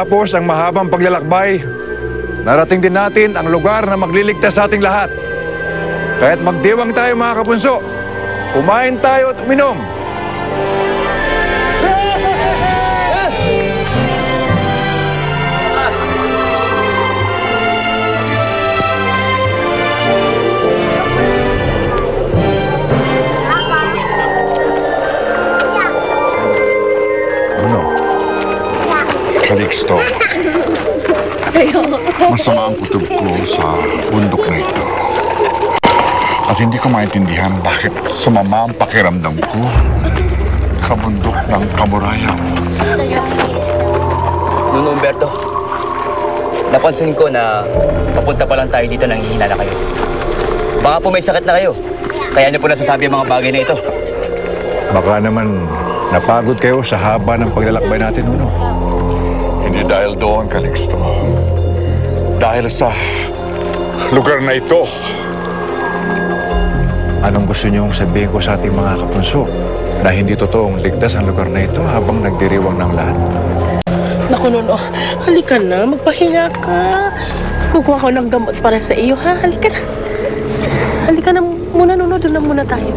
Matapos ang mahabang paglalakbay, narating din natin ang lugar na magliligtas sa ating lahat. Kaya't magdiwang tayo mga kapunso. Kumain tayo at uminom. Calixto, masama ang kutob ko sa bundok na ito. At hindi ko maintindihan bakit sumama ang pakiramdam ko sa bundok ng Kamurayan. Nuno Umberto, napansin ko na papunta pa lang tayo dito nang hihina na kayo. Baka po may sakit na kayo. Kaya niyo po nasasabi ang mga bagay na ito. Baka naman napagod kayo sa haba ng paglalakbay natin, Nuno. Hindi dahil doon, Calixto. Dahil sa lugar na ito. Anong gusto niyong sabihin ko sa ating mga kapunso? Na hindi totoong ligtas ang lugar na ito habang nagdiriwang ng lahat? Naku, Nuno, halika na, magpahinga ka. Kukuha ko ng gamot para sa iyo, ha? Halika na. Halika na muna, Nuno, doon na muna tayo.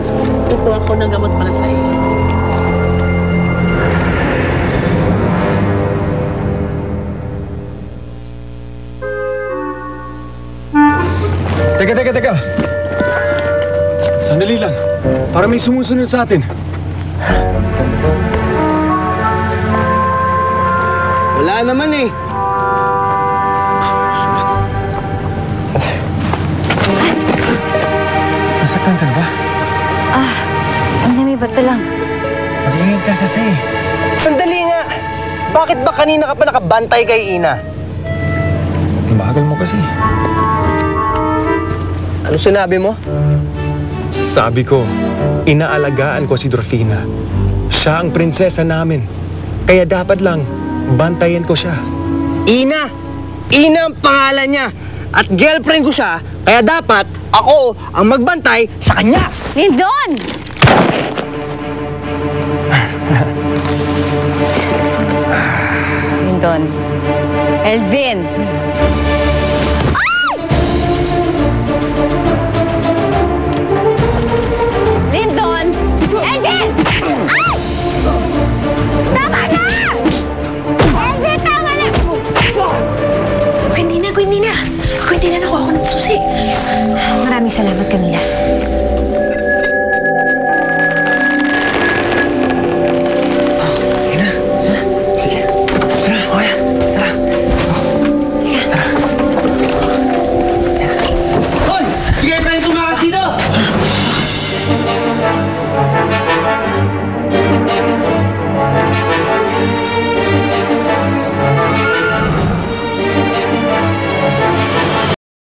Kukuha ko ng gamot para sa iyo. Teka. Sandali lang. Para may sumusunod sa atin. Wala naman eh. Nasaktan ka na ba? May bato lang. Mag-ingat ka kasi. Sandali nga. Bakit ba kanina ka pa nakabantay kay Ina? Magal mo kasi. Ano sinabi mo? Sabi ko, inaalagaan ko si Dorfina. Siya ang prinsesa namin. Kaya dapat lang, bantayan ko siya. Ina! Ina ang pangalan niya. At girlfriend ko siya, kaya dapat ako ang magbantay sa kanya. Lindon! Lindon. Elvin!